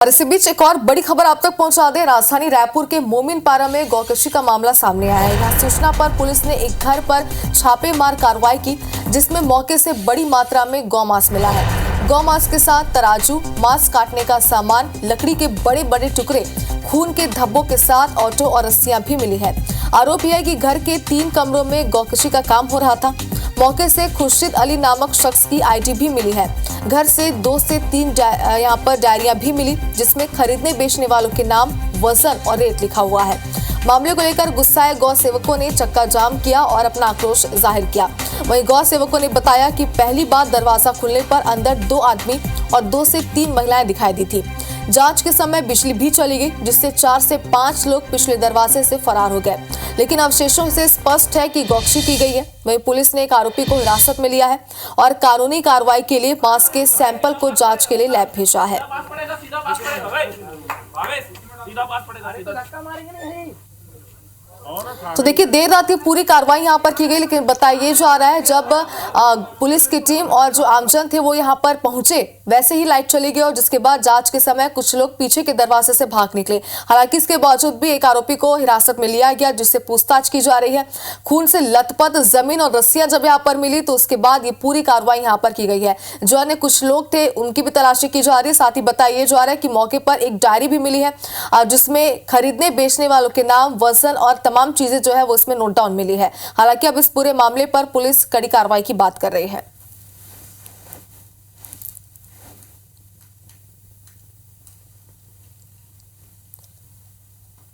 और इसी बीच एक और बड़ी खबर आप तक पहुंचा दें। राजधानी रायपुर के मोमिनपारा में गौकशी का मामला सामने आया है। यहाँ सूचना पर पुलिस ने एक घर पर छापेमार कार्रवाई की, जिसमें मौके से बड़ी मात्रा में गौमांस मिला है। गौमांस के साथ तराजू, मांस काटने का सामान, लकड़ी के बड़े बड़े टुकड़े, खून के धब्बों के साथ ऑटो और रस्सियां भी मिली है। आरोप यह है कि घर के 3 कमरों में गौकशी का काम हो रहा था। मौके से खुर्शीद अली नामक शख्स की आईडी भी मिली है। घर से 2 से 3 यहाँ पर डायरियां भी मिली, जिसमें खरीदने बेचने वालों के नाम, वजन और रेट लिखा हुआ है। मामले को लेकर गुस्साए गौ सेवकों ने चक्का जाम किया और अपना आक्रोश जाहिर किया। वहीं गौ सेवकों ने बताया कि पहली बार दरवाजा खुलने पर अंदर 2 आदमी और 2 से 3 महिलाएं दिखाई दी थी। जांच के समय बिजली भी चली गई, जिससे 4 से 5 लोग पिछले दरवाजे से फरार हो गए। लेकिन अवशेषों से स्पष्ट है कि गौकशी की गई है। वहीं पुलिस ने एक आरोपी को हिरासत में लिया है और कानूनी कार्रवाई के लिए मांस के सैंपल को जांच के लिए लैब भेजा है। तो देखिए, देर रात ये पूरी कार्रवाई यहाँ पर की गई, लेकिन बताया जा रहा है जब पुलिस की टीम और जो आमजन थे वो यहाँ पर पहुंचे, वैसे ही लाइट चली गई और जिसके बाद जांच के समय कुछ लोग पीछे के दरवाजे से भाग निकले। हालांकि इसके बावजूद भी एक आरोपी को हिरासत में लिया गया, जिससे पूछताछ की जा रही है। खून से लथपथ जमीन और रस्सियां जब यहाँ पर मिली तो उसके बाद ये पूरी कार्रवाई यहाँ पर की गई है। जो अन्य कुछ लोग थे उनकी भी तलाशी की जा रही है। साथ ही बताया जा रहा है कि मौके पर एक डायरी भी मिली है, जिसमें खरीदने बेचने वालों के नाम, वजन और तमाम चीजें जो है वो इसमें नोट डाउन मिली है। हालांकि अब इस पूरे मामले पर पुलिस कड़ी कार्रवाई की बात कर रही है।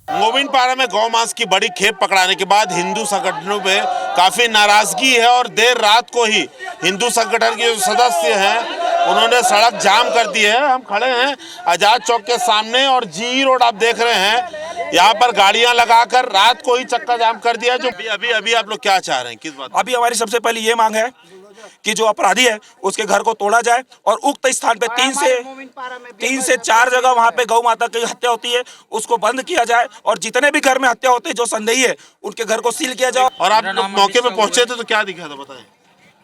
मोमिनपारा में गौमांस की बड़ी खेप पकड़ाने के बाद हिंदू संगठनों में काफी नाराजगी है और देर रात को ही हिंदू संगठन के जो सदस्य हैं उन्होंने सड़क जाम कर दी है। हम खड़े हैं आजाद चौक के सामने और जी रोड आप देख रहे हैं, यहाँ पर गाड़ियां लगाकर रात को ही चक्का जाम कर दिया। जो अभी आप लोग क्या चाह रहे हैं, किस बात? अभी हमारी सबसे पहले ये मांग है कि जो अपराधी है उसके घर को तोड़ा जाए और उक्त स्थान पे 3 से 4 जगह वहाँ पे गौ माता की हत्या होती है, उसको बंद किया जाए और जितने भी घर में हत्या होते हैं जो संदेही है उनके घर को सील किया जाए। और आप मौके पे पहुंचे थे तो क्या दिखा था, बताएं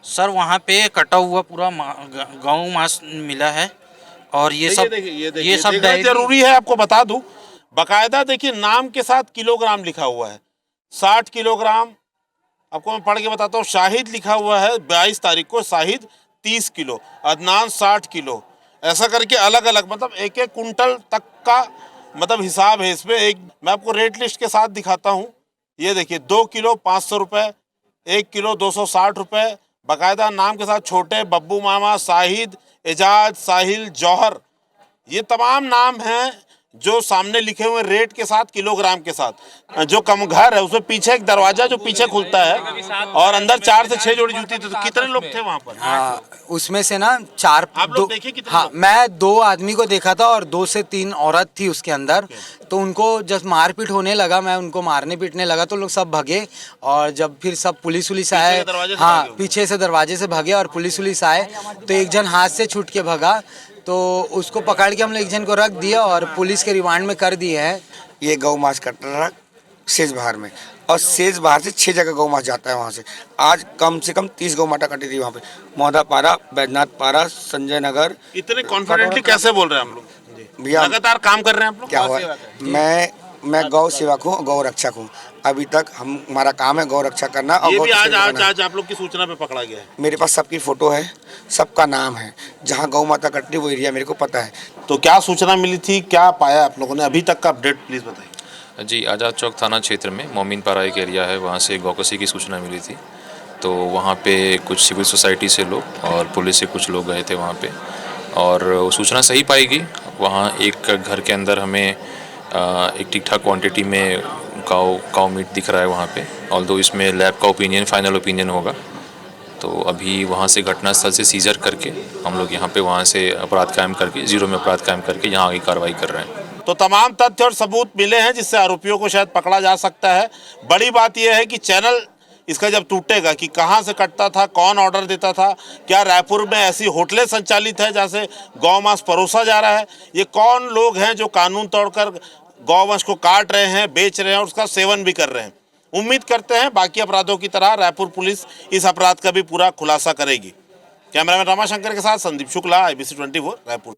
सर। वहाँ पे कटा हुआ पूरा गौ मांस मिला है और ये सब जरूरी है। आपको बता दूं, बाकायदा देखिए नाम के साथ किलोग्राम लिखा हुआ है, 60 किलोग्राम। आपको मैं पढ़ के बताता हूँ। शाहिद लिखा हुआ है 22 तारीख को, शाहिद 30 किलो, अदनान 60 किलो, ऐसा करके अलग अलग मतलब 1-1 कुंटल तक का मतलब हिसाब है इसमें। एक मैं आपको रेट लिस्ट के साथ दिखाता हूँ। ये देखिए 2 किलो 500 रुपये, 1 किलो 260 रुपये, बाकायदा नाम के साथ छोटे, बब्बू मामा, शाहिद, एजाज, साहिल, जौहर, ये तमाम नाम हैं जो सामने लिखे हुए रेट के साथ, किलोग्राम के साथ। जो कम घर है उसमें पीछे एक दरवाजा जो पीछे खुलता है और अंदर 4 से 6 जोड़ी जूती थी। तो कितने लोग थे वहाँ पर? हाँ, उसमें से ना 4 आप लोग देखे कितने? हाँ, मैं 2 आदमी को देखा था और 2 से 3 औरत थी उसके अंदर। तो उनको जब मारपीट होने लगा, मैं उनको मारने पीटने लगा तो लोग सब भागे। और जब फिर सब पुलिस आए, हाँ पीछे से दरवाजे से भागे और पुलिस आए तो एक जन हाथ से छूट के भागा, तो उसको पकड़ के हम लोग एक जन को रख दिया और पुलिस के रिमांड में कर दिए हैं। ये गौ मांस कट रहा सेज बहार में और सेज बहार से 6 जगह गौ मांस जाता है वहाँ से। आज कम से कम 30 गौ माता कटी थी वहाँ पे, मौदापारा, बैजनाथ पारा, संजय नगर। इतने कॉन्फिडेंटली कैसे बोल रहे हैं हम लोग? भैया लगातार काम कर रहे हैं आप लोग? क्या हुआ, मैं गौ सेवक हूँ, गौ रक्षक हूँ। अभी तक हमारा काम है गौ रक्षा करना। और ये भी आज आप लोग की सूचना पे पकड़ा गया है। मेरे पास सबकी फोटो है, सबका नाम है, जहाँ गौ माता कटती वो एरिया मेरे को पता है। तो क्या सूचना मिली थी, क्या पाया आप लोगों ने, अभी तक का अपडेट प्लीज बताइए। जी, आज़ाद चौक थाना क्षेत्र में मोमिनपारा एक एरिया है, वहाँ से गौकशी की सूचना मिली थी। तो वहाँ पे कुछ सिविल सोसाइटी से लोग और पुलिस से कुछ लोग गए थे वहाँ पे और सूचना सही पाई गई। वहाँ एक घर के अंदर हमें एक ठीक ठाक क्वांटिटी में काऊ मीट दिख रहा है वहाँ पे। ऑल्दो इसमें लैब का ओपिनियन फाइनल ओपिनियन होगा। तो अभी वहाँ से घटनास्थल से सीजर करके हम लोग यहाँ पे वहाँ से अपराध कायम करके, 0 में अपराध कायम करके यहाँ आगे कार्रवाई कर रहे हैं। तो तमाम तथ्य और सबूत मिले हैं जिससे आरोपियों को शायद पकड़ा जा सकता है। बड़ी बात यह है कि चैनल इसका जब टूटेगा कि कहाँ से कटता था, कौन ऑर्डर देता था, क्या रायपुर में ऐसी होटलें संचालित है जहाँ से गौमांस परोसा जा रहा है, ये कौन लोग हैं जो कानून तोड़कर गौवंश को काट रहे हैं, बेच रहे हैं और उसका सेवन भी कर रहे हैं। उम्मीद करते हैं बाकी अपराधों की तरह रायपुर पुलिस इस अपराध का भी पूरा खुलासा करेगी। कैमरामैन रमाशंकर के साथ संदीप शुक्ला, IBC 24 रायपुर।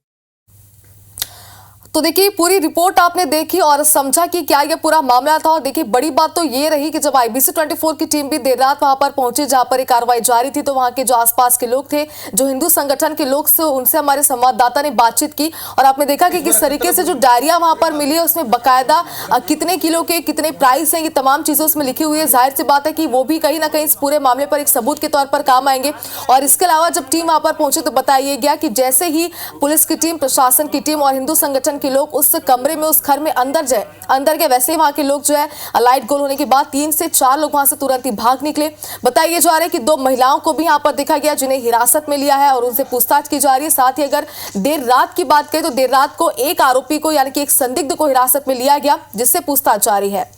तो देखिए पूरी रिपोर्ट आपने देखी और समझा कि क्या ये पूरा मामला था। और देखिए बड़ी बात तो ये रही कि जब IBC 24 की टीम भी देर रात वहां पर पहुंची जहां पर एक कार्रवाई जारी थी, तो वहां के जो आसपास के लोग थे, जो हिंदू संगठन के लोग, उनसे हमारे संवाददाता ने बातचीत की और आपने देखा कि किस तरीके से जो डायरिया वहां पर मिली है उसमें बकायदा कितने किलो के कितने प्राइस हैं, ये तमाम चीजें उसमें लिखी हुई है। जाहिर सी बात है कि वो भी कहीं ना कहीं इस पूरे मामले पर एक सबूत के तौर पर काम आएंगे। और इसके अलावा जब टीम वहां पर पहुंची तो बताया गया कि जैसे ही पुलिस की टीम, प्रशासन की टीम और हिंदू संगठन के लोग उस कमरे में, उस घर में अंदर के वैसे ही वहां के लोग जो है लाइट गोल होने के बाद 3 से 4 लोग वहां से तुरंत ही भाग निकले। बताइए जा रहा है कि 2 महिलाओं को भी यहां पर देखा गया जिन्हें हिरासत में लिया है और उनसे पूछताछ की जा रही है। साथ ही अगर देर रात की बात करें तो देर रात को एक आरोपी को यानी कि एक संदिग्ध को हिरासत में लिया गया जिससे पूछताछ जारी है।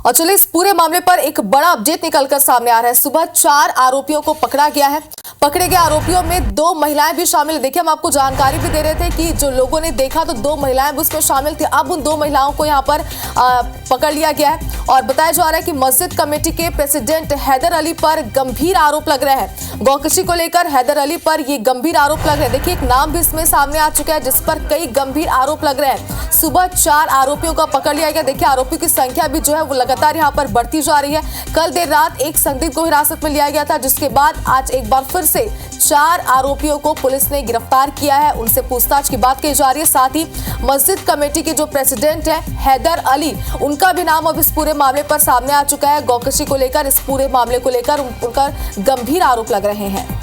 और चलिए इस पूरे मामले पर एक बड़ा अपडेट निकलकर सामने आ रहा है। सुबह 4 आरोपियों को पकड़ा गया है। पकड़े गए आरोपियों में 2 महिलाएं भी शामिल है। देखिए हम आपको जानकारी भी दे रहे थे कि जो लोगों ने देखा तो 2 महिलाएं भी उसमें शामिल थी। अब उन 2 महिलाओं को यहां पर पकड़ लिया गया है और बताया जा रहा है कि मस्जिद कमेटी के प्रेसिडेंट हैदर अली पर गंभीर आरोप लग रहे हैं। गौकशी को लेकर हैदर अली पर ये गंभीर आरोप लग रहे हैं। देखिए एक नाम भी इसमें सामने आ चुका है जिस पर कई गंभीर आरोप लग रहे हैं। सुबह 4 आरोपियों का पकड़ लिया गया। देखिए आरोपियों की संख्या भी जो है वो लगातार यहाँ पर बढ़ती जा रही है। कल देर रात एक संदिग्ध को हिरासत में लिया गया था जिसके बाद आज एक बार फिर से 4 आरोपियों को पुलिस ने गिरफ्तार किया है। उनसे पूछताछ की बात की जा रही है। साथ ही मस्जिद कमेटी के जो प्रेसिडेंट है हैदर अली, उनका भी नाम अब इस पूरे मामले पर सामने आ चुका है। गौकशी को लेकर, इस पूरे मामले को लेकर उनका गंभीर आरोप लग रहे हैं।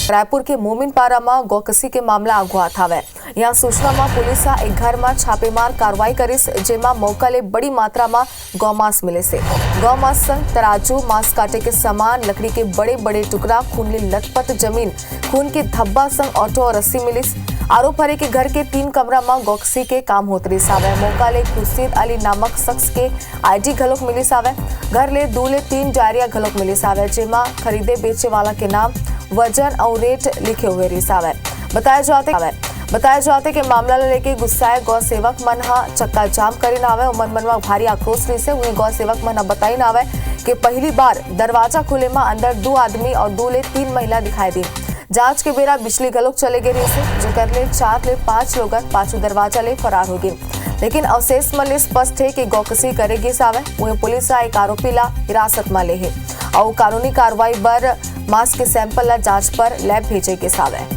रायपुर के मोमिनपारा में गौकसी के मामला आगवा थावे। यहाँ सूचना में पुलिस एक घर में छापेमार कार्रवाई करीस जेमा मोकले बड़ी मात्रा में गौमांस मिले से। गौमांस संग तराजू, मांस काटे के सामान, लकड़ी के बड़े बड़े टुकड़ा, खून ली लथपथ जमीन, खून के धब्बा संग ऑटो और रस्सी मिलिस। आरोप हरे के घर के 3 कमरा में गौकसी के काम होतरी सावे। मोकाले खुर्शीद अली नामक शख्स के ID घलोक मिली सावे। घर ले 2 ले 3 डायरिया घलोक मिली सावे जेमा खरीदे बेचे वाला के नाम, वजन और रेट लिखे हुए रिसावे। बताया जाते कि मामला लेके गुस्साए गौ सेवक मन चक्का जाम करी नावे। मन में भारी आक्रोश रही से उन्हें गौ सेवक मन बताई नावे कि पहली बार दरवाजा खुले में अंदर 2 आदमी और 2 ले 3 महिला दिखाई दी। जांच के बेरा बिजली गलोक चले गए से जो कर ले 4 ले 5 लोग पाछू दरवाजा ले फरार हो गए। लेकिन अवशेष मन स्पष्ट है कि गौकसी करेगी सावे। वहीं पुलिस एक आरोपी ला हिरासत में ले है और कानूनी कार्रवाई पर मांस के सैंपल ला जांच पर लैब भेजे के सावे।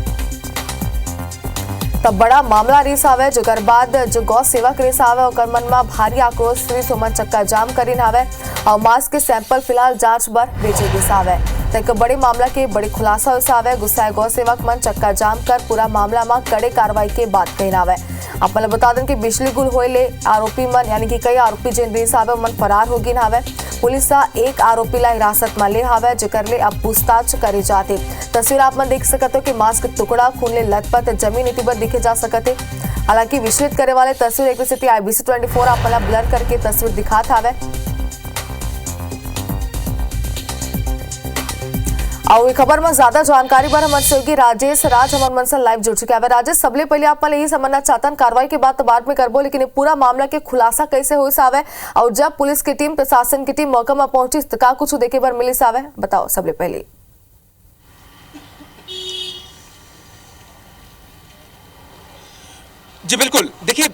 तब बड़ा मामला रेस आवे जगर बाद जो गौ सेवक रेस आवे और मन में भारी आक्रोश रेस मन चक्का जाम करीन आवे और मांस के सैंपल फिलहाल जांच पर भेजे के सावे। तक बड़े मामला के बड़े खुलासा आवे। गुस्साए गौ सेवक मन चक्का जाम कर पूरा मामला में कड़े कार्रवाई के बाद कहीं आवे। आप मतलब बता दें कि बिजली गुल होए आरोपी मन यानी कि कई आरोपी जिन रेस आवे मन फरार हो गए हावे। पुलिस एक आरोपी ला हिरासत में ले हावे जेकर ले अब पूछताछ करे जाते। तस्वीर आप मन देख सकते हो कि मांस के टुकड़ा, खून ले लथपथ जमीन इतिबर दिखे जा सकते। हालांकि विचलित करे वाले तस्वीर एक स्थिति IBC 24 आप मन ब्लर करके तस्वीर दिखात हावे। और खबर में ज्यादा जानकारी पर हम सहयोगी राजेश राज हमन मन से लाइव जुड़ चुके हैं। राजेश सबले पहले आप यही समझना चाहतन कार्रवाई के बाद तो बाद में करबो, लेकिन पूरा मामला के खुलासा कैसे हो सावे और जब पुलिस की टीम, प्रशासन की टीम मौका में पहुंची तो का कुछ देखे पर मिली सावे, बताओ सबले पहले। जी बिल्कुल, देखिए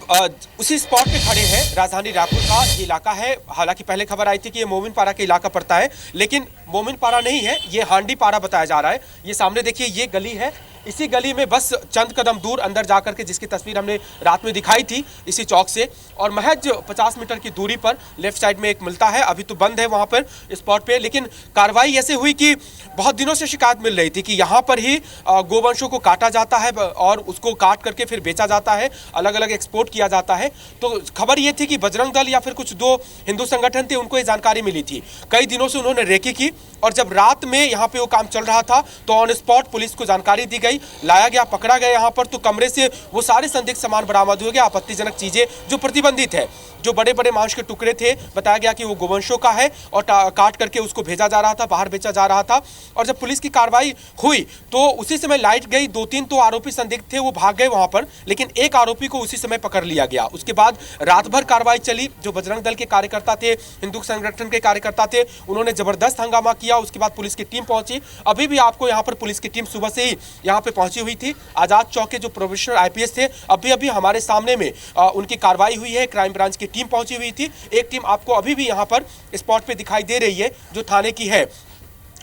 उसी स्पॉट पे खड़े हैं। राजधानी रायपुर का ये इलाका है। हालांकि पहले खबर आई थी कि ये मोमिनपारा का इलाका पड़ता है, लेकिन मोमिनपारा नहीं है, ये हांडीपारा बताया जा रहा है। ये सामने देखिए ये गली है। इसी गली में बस चंद कदम दूर अंदर जाकर के, जिसकी तस्वीर हमने रात में दिखाई थी इसी चौक से, और महज 50 मीटर की दूरी पर लेफ्ट साइड में एक मिलता है। अभी तो बंद है वहाँ पर स्पॉट पे, लेकिन कार्रवाई ऐसे हुई कि बहुत दिनों से शिकायत मिल रही थी कि यहाँ पर ही गोवंशों को काटा जाता है और उसको काट करके फिर बेचा जाता है, अलग अलग एक्सपोर्ट किया जाता है। तो खबर ये थी कि बजरंग दल या फिर कुछ 2 हिंदू संगठन थे, उनको ये जानकारी मिली थी। कई दिनों से उन्होंने रेकी की और जब रात में यहाँ पे वो काम चल रहा था तो ऑन स्पॉट पुलिस को जानकारी दी गई गई, लाया गया, पकड़ा गया यहाँ पर, तो कमरे से वो सारे संदिग्ध सामान बरामद हुए, आपत्तिजनक चीजें जो प्रतिबंधित है, जो बड़े बड़े मांस के टुकड़े थे, बताया गया कि वो गोवंशों का है और काट करके उसको भेजा जा रहा था, बाहर बेचा जा रहा था। और जब पुलिस की कार्रवाई हुई तो उसी समय लाइट गई, 2-3 तो आरोपी संदिग्ध थे वो भाग गए वहां पर, लेकिन एक आरोपी को उसी समय पकड़ लिया गया। उसके बाद रात भर कार्रवाई चली, जो बजरंग दल के कार्यकर्ता थे, हिंदू संगठन के कार्यकर्ता थे, उन्होंने जबरदस्त हंगामा किया। उसके बाद पुलिस की टीम पहुंची, अभी भी आपको यहाँ पर पुलिस की टीम सुबह से ही यहाँ पे पहुंची हुई थी। आजाद चौक के जो प्रोफेशनल IPS थे, अभी हमारे सामने में उनकी कार्रवाई हुई है, क्राइम ब्रांच की टीम पहुंची हुई थी। एक टीम आपको अभी भी यहाँ पर स्पॉट पे दिखाई दे रही है जो थाने की है।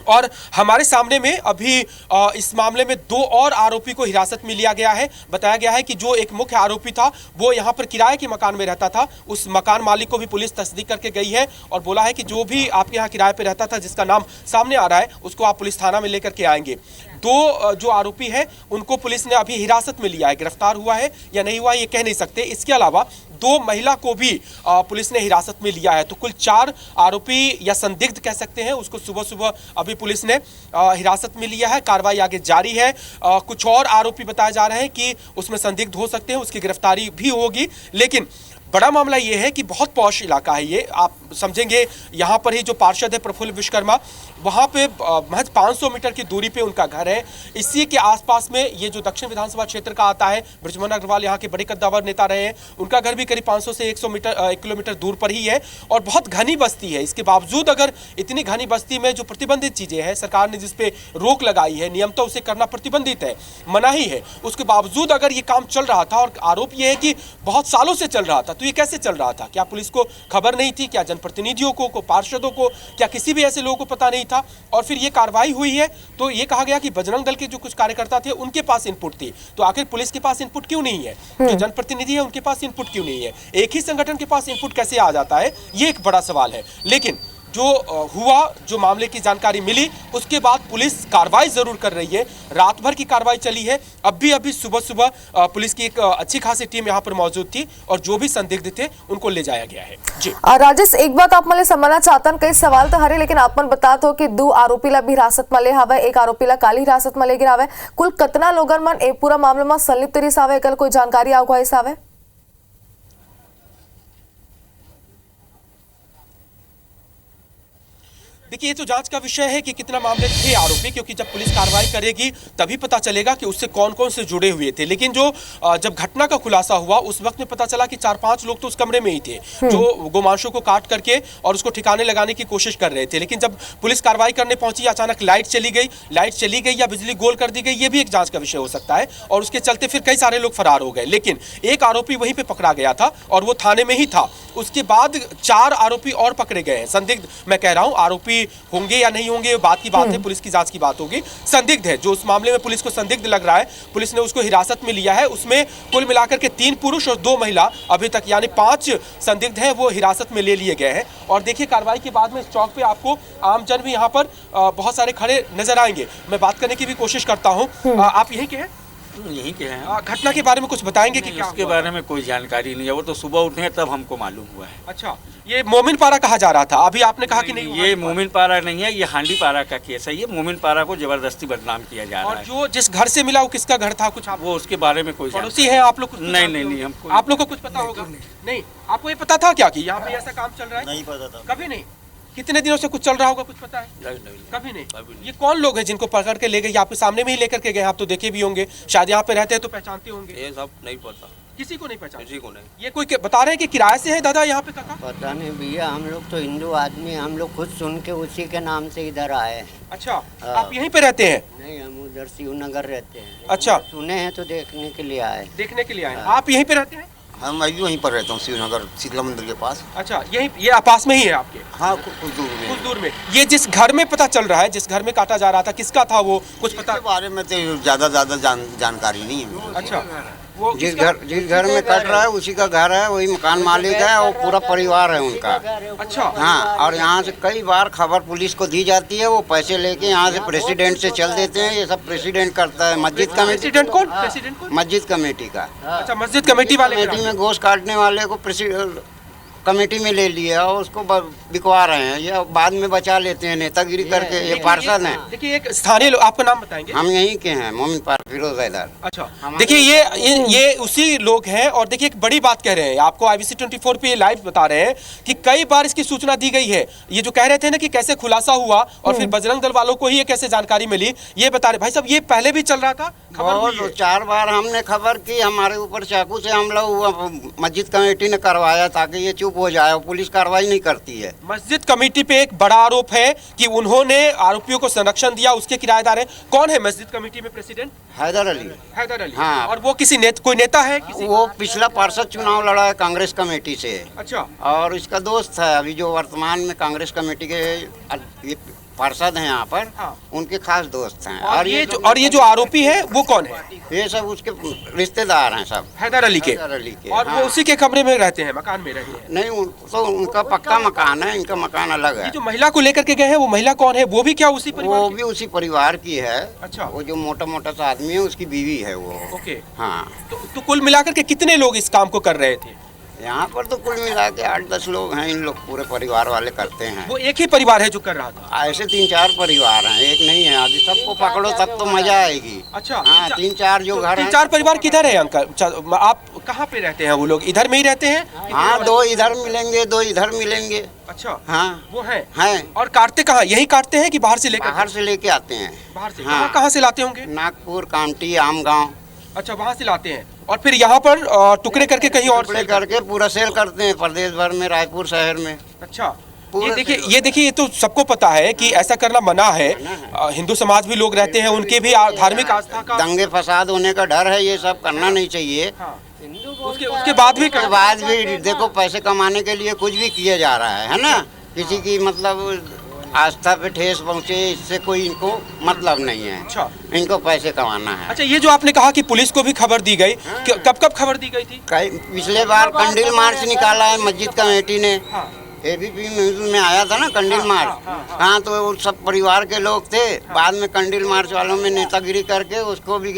और हमारे सामने में अभी इस मामले में 2 और आरोपी को हिरासत में लिया गया है। बताया गया है कि जो एक मुख्य आरोपी था वो यहाँ पर किराए के मकान में रहता था, उस मकान मालिक को भी पुलिस तस्दीक करके गई है और बोला है कि जो भी आपके यहाँ किराए पे रहता था, जिसका नाम सामने आ रहा है, उसको आप पुलिस थाना में लेकर के आएंगे। 2 जो आरोपी है उनको पुलिस ने अभी हिरासत में लिया है, गिरफ्तार हुआ है या नहीं हुआ ये कह नहीं सकते। इसके अलावा 2 महिला को भी पुलिस ने हिरासत में लिया है, तो कुल 4 आरोपी या संदिग्ध कह सकते हैं, उसको सुबह अभी पुलिस ने हिरासत में लिया है। कार्रवाई आगे जारी है। कुछ और आरोपी बताए जा रहे हैं कि उसमें संदिग्ध हो सकते हैं, उसकी गिरफ्तारी भी होगी। लेकिन बड़ा मामला ये है कि बहुत पॉश इलाका है ये, आप समझेंगे। यहाँ पर ही जो पार्षद है प्रफुल्ल विश्वकर्मा, वहाँ पे महज 500 मीटर की दूरी पे उनका घर है। इसी के आसपास में ये जो दक्षिण विधानसभा क्षेत्र का आता है, बृजमोहन अग्रवाल यहाँ के बड़े कद्दावर नेता रहे हैं, उनका घर भी करीब 500 से 1 किलोमीटर दूर पर ही है और बहुत घनी बस्ती है। इसके बावजूद अगर इतनी घनी बस्ती में जो प्रतिबंधित चीजें हैं, सरकार ने जिस पे रोक लगाई है, नियम तो उसे करना प्रतिबंधित है, मनाही है, उसके बावजूद अगर ये काम चल रहा था और आरोप ये है कि बहुत सालों से चल रहा था, तो ये कैसे चल रहा था? क्या पुलिस को खबर नहीं थी? क्या जनप्रतिनिधियों को पार्षदों को, क्या किसी भी ऐसे लोगों को पता नहीं था? और फिर ये कार्रवाई हुई है तो ये कहा गया कि बजरंग दल के जो कुछ कार्यकर्ता थे उनके पास इनपुट थी, तो आखिर पुलिस के पास इनपुट क्यों नहीं है? जो जनप्रतिनिधि है उनके पास इनपुट क्यों नहीं है? एक ही संगठन के पास इनपुट कैसे आ जाता है, ये एक बड़ा सवाल है। लेकिन जो हुआ, जो मामले की जानकारी मिली, उसके बाद पुलिस कार्रवाई जरूर कर रही है। रात भर की कार्रवाई चली है। अभी सुबह पुलिस की एक अच्छी खासी टीम यहाँ पर मौजूद थी और जो भी संदिग्ध थे उनको ले जाया गया है। जी राजेश, एक बात आप मले समझना चाहतन, कई सवाल तो हरे, लेकिन आप मन बता दो कि 2 आरोपीला भी हिरासत में ले हवे, एक आरोपीला काली हिरासत में ले गिरा हवे। कुल कितना लोगन मन ए पूरा मामले में संलिप्त रही सावे? कल कोई जानकारी आगो है सावे? देखिए, ये तो जांच का विषय है कि कितना मामले थे आरोपी, क्योंकि जब पुलिस कार्रवाई करेगी तभी पता चलेगा कि उससे कौन कौन से जुड़े हुए थे। लेकिन जो जब घटना का खुलासा हुआ उस वक्त में पता चला कि 4-5 लोग तो उस कमरे में ही थे जो गोमांसों को काट करके और उसको ठिकाने लगाने की कोशिश कर रहे थे। लेकिन जब पुलिस कार्रवाई करने पहुंची, अचानक लाइट चली गई या बिजली गोल कर दी गई, ये भी एक जांच का विषय हो सकता है और उसके चलते फिर कई सारे लोग फरार हो गए। लेकिन एक आरोपी वहीं पे पकड़ा गया था और वो थाने में ही था। उसके बाद 4 आरोपी और पकड़े गए हैं। संदिग्ध मैं कह रहा हूं, आरोपी होंगे या नहीं होंगे बात की बात है, पुलिस की जांच की बात होगी। संदिग्ध है, जो उस मामले में पुलिस को संदिग्ध लग रहा है, पुलिस ने उसको हिरासत में लिया है। उसमें कुल मिलाकर के 3 पुरुष और 2 महिला अभी तक, यानी 5 संदिग्ध हैं, वो हिरासत में ले लिए गए हैं। और देखिए, कार्रवाई के बाद में इस चौक पे आपको आमजन भी यहाँ पर बहुत सारे खड़े नजर आएंगे। मैं बात करने की भी कोशिश करता हूँ। आप यहीं के हैं? यहीं के हैं। घटना के बारे में कुछ बताएंगे कि क्या इसके हुआ? बारे में कोई जानकारी नहीं है, वो तो सुबह उठे तब हमको मालूम हुआ है। अच्छा, ये मोमिन पारा कहा जा रहा था, अभी आपने कहा कि नहीं, ये मोमिन पारा नहीं है, ये हांडी पारा का केस है। ये मोमिन पारा को जबरदस्ती बदनाम किया जा रहा और है। जो जिस घर से मिला वो किसका घर था? कुछ आप वो उसके बारे में कोई पड़ोसी है आप लोग? नहीं, हमको आप लोग को कुछ पता होगा? नहीं, आपको ये पता था क्या कि यहाँ पे ऐसा काम चल रहा है? नहीं पता था, कभी नहीं। कितने दिनों से कुछ चल रहा होगा, कुछ पता है? कभी नहीं। ये कौन लोग हैं जिनको पकड़ के ले गए? आपके सामने में ही लेकर के गए, आप तो देखे भी होंगे, शायद यहाँ पे रहते हैं तो पहचानते होंगे। ये सब नहीं पता, किसी को नहीं पहचान? किसी को नहीं। ये कोई बता रहे हैं कि किराए से है दादा यहाँ पे? काका पता नहीं भैया, हम लोग तो हिंदू आदमी, हम लोग खुद सुन के उसी के नाम से इधर आए हैं। अच्छा, आप यहीं पे रहते हैं? नहीं, हम उधर शिवनगर रहते हैं। अच्छा, सुने हैं तो देखने के लिए आए। देखने के लिए आए। आप यहीं पे रहते हैं? हम यहीं पर रहता हूँ, शिवनगर शीतला मंदिर के पास। अच्छा, यहीं ये पास में ही है आपके? हाँ, कुछ दूर में। कुछ दूर में। ये जिस घर में पता चल रहा है, जिस घर में काटा जा रहा था, किसका था वो? कुछ पता? इसके बारे में तो ज्यादा जानकारी नहीं है। अच्छा, वो जिस घर में कट रहा है उसी का घर है, वही मकान मालिक है और पूरा परिवार है उनका। अच्छा, हाँ, और यहाँ से कई बार खबर पुलिस को दी जाती है, वो पैसे लेके यहाँ से प्रेसिडेंट से चल देते हैं। ये सब प्रेसिडेंट करता है, मस्जिद कमेटी। प्रेसिडेंट कौन? प्रेसिडेंट कौन? मस्जिद कमेटी का। अच्छा, मस्जिद कमेटी वाले कमेटी में गोश्त काटने वाले को कमेटी में ले लिया और उसको बिकवा रहे हैं, या बाद में बचा लेते हैं नेतागिरी करके। ये पार्षद हैं। देखिए एक स्थानीय आपका नाम बताएंगे? हम यहीं के हैं, मोमिन पारा, फिरोज हैदर। अच्छा, देखिए ये उसी लोग हैं। और देखिए एक बड़ी बात कह रहे हैं, आपको IBC 24 पे ये लाइव बता रहे हैं कि कई बार इसकी सूचना दी गई है। ये जो कह रहे थे ना कि कैसे खुलासा हुआ और फिर बजरंग दल वालों को ही ये कैसे जानकारी मिली, ये बता रहे। भाई साहब ये पहले भी चल रहा था, बहुत 4 बार हमने खबर की, हमारे ऊपर चाकू से हमला हुआ, मस्जिद कमेटी ने करवाया ताकि ये चुप हो जाए, पुलिस कार्रवाई नहीं करती है। मस्जिद कमेटी पे एक बड़ा आरोप है कि उन्होंने आरोपियों को संरक्षण दिया, उसके किराएदार हैं। कौन है मस्जिद कमेटी में प्रेसिडेंट? हैदर अली। हैदर अली, हाँ। और वो किसी कोई नेता है? वो पिछला पार्षद चुनाव लड़ा है कांग्रेस कमेटी से। अच्छा, और इसका दोस्त है अभी जो वर्तमान में कांग्रेस कमेटी के ये पार्षद हैं यहाँ पर। हाँ। उनके खास दोस्त हैं। और ये जो आरोपी है वो कौन है? ये सब उसके रिश्तेदार हैं सब, हैदर अली के। हैदर अली के, और हाँ। वो उसी के कमरे में रहते हैं, मकान में रहते हैं? नहीं, तो उनका पक्का मकान है, इनका मकान अलग है। जो महिला को लेकर के गए हैं वो महिला कौन है? वो भी क्या उसी परिवार वो की? भी उसी परिवार की है। अच्छा। वो जो मोटा मोटा सा आदमी है उसकी बीवी है वो। ओके, हाँ। तो कुल मिलाकर के कितने लोग इस काम को कर रहे थे? यहाँ पर तो कुल मिला के 8-10 लोग हैं। इन लोग पूरे परिवार वाले करते हैं। वो एक ही परिवार है जो कर रहा था? ऐसे 3-4 परिवार हैं, एक नहीं है। अभी सबको पकड़ो तब तो मजा आएगी। अच्छा, हाँ, 3-4 जो घर हैं। 3-4 परिवार किधर है अंकल? आप कहाँ पे रहते हैं? वो लोग इधर में ही रहते हैं? हाँ, 2 इधर मिलेंगे, 2 इधर मिलेंगे। अच्छा, हाँ, वो है। हैं। और काटते कहाँ? यही काटते हैं कि बाहर से लेकर? बाहर से लेके आते हैं। बाहर से? हाँ। कहाँ से लाते होंगे? नागपुर, कामटी, आमगांव। अच्छा, वहाँ से लाते हैं और फिर यहाँ पर टुकड़े करके कहीं और टुकड़े करके पूरा सेल करते हैं प्रदेश भर में, रायपुर शहर में। अच्छा, पूरा ये देखिए ये तो सबको पता है कि ऐसा करना मना है। हिंदू समाज भी लोग रहते हैं, उनके भी धार्मिक आस्था का दंगे फसाद होने का डर है, ये सब करना नहीं चाहिए। उसके बाद भी देखो पैसे कमाने के लिए कुछ भी किया जा रहा है ना। किसी की मतलब आस्था पे ठेस पहुँचे, इससे कोई इनको मतलब नहीं है। अच्छा, इनको पैसे कमाना है। अच्छा, ये जो आपने कहा कि पुलिस को भी खबर दी गई, कब खबर दी गई थी? पिछले बार कंडील मार्च निकाला है मस्जिद कमेटी ने। ABP न्यूज में आया था ना कंडील मार्च। हाँ, तो वो सब परिवार के लोग थे। बाद में कंडील मार्च वालों में नेतागिरी करके उसको भी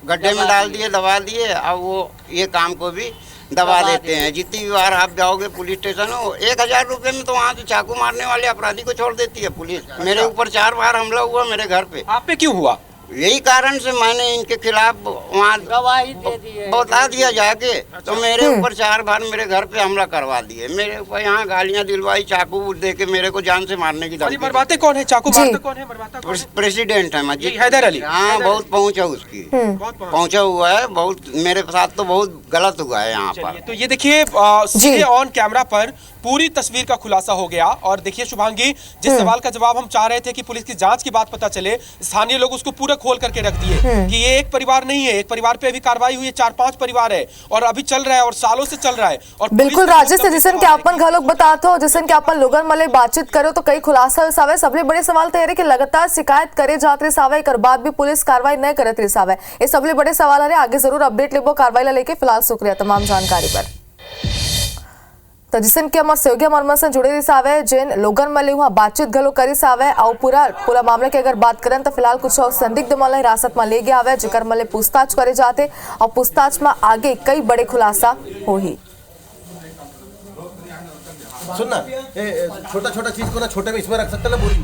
गड्ढे में डाल दिए, दबा दिए। अब वो ये काम को भी दबा देते हैं। जितनी भी बार आप जाओगे पुलिस स्टेशन, 1000 रुपए में तो वहाँ से चाकू मारने वाले अपराधी को छोड़ देती है पुलिस। मेरे ऊपर 4 बार हमला हुआ मेरे घर पे। आप पे क्यों हुआ? यही कारण से मैंने इनके खिलाफ वहाँ गवाही दे दी, बता दिया जाके। तो मेरे ऊपर 4 बार मेरे घर पे हमला करवा दिए। मेरे ऊपर यहाँ गालियाँ दिलवाई, चाकू दे के मेरे को जान से मारने की धमकी। मरवाते कौन है? चाकू मारता कौन है? मरवाता कौन है? प्रेसिडेंट है मस्जिद, हैदर अली। हाँ, बहुत पहुँच है उसकी, पहुँचा हुआ है बहुत। मेरे साथ तो बहुत गलत हुआ है यहाँ पर। तो ये देखिए सीधे ऑन कैमरा पर पूरी तस्वीर का खुलासा हो गया। और देखिए शुभांगी, जिस सवाल का जवाब हम चाह रहे थे कि पुलिस की जांच की बात पता चले, स्थानीय लोग उसको पूरा खोल करके रख दिए कि ये एक परिवार नहीं है। एक परिवार पे अभी कार्रवाई हुई है, 4-5 परिवार है और अभी चल रहा है और सालों से चल रहा है। और बिल्कुल राजेश, जिसन के अपन घलोक बताते हो, जिसन के अपन लोगन मले बातचीत करो तो कई खुलासा सावे। सबले बड़े सवाल तो ये कि लगातार शिकायत करे जात रहे सावे, एक बाद भी पुलिस कार्रवाई नहीं करत रही सावे। ये सबले बड़े सवाल है। आगे जरूर अपडेट लेबो कार्रवाई ला लेके। फिलहाल शुक्रिया तमाम जानकारी पर। तो जिसन के हमारे सहयोगी हमारे से जुड़े रही सावे, जिन लोगन मले वहाँ बातचीत घलो करी सावे। और पूरा मामले की अगर बात करें तो फिलहाल कुछ और संदिग्ध मामला हिरासत में ले गया है, जिकर मले पूछताछ करे जाते और पूछताछ में आगे कई बड़े खुलासा हो ही। सुनना, छोटा छोटा चीज को ना छोटे में इसमें रख सकते ना, बोरी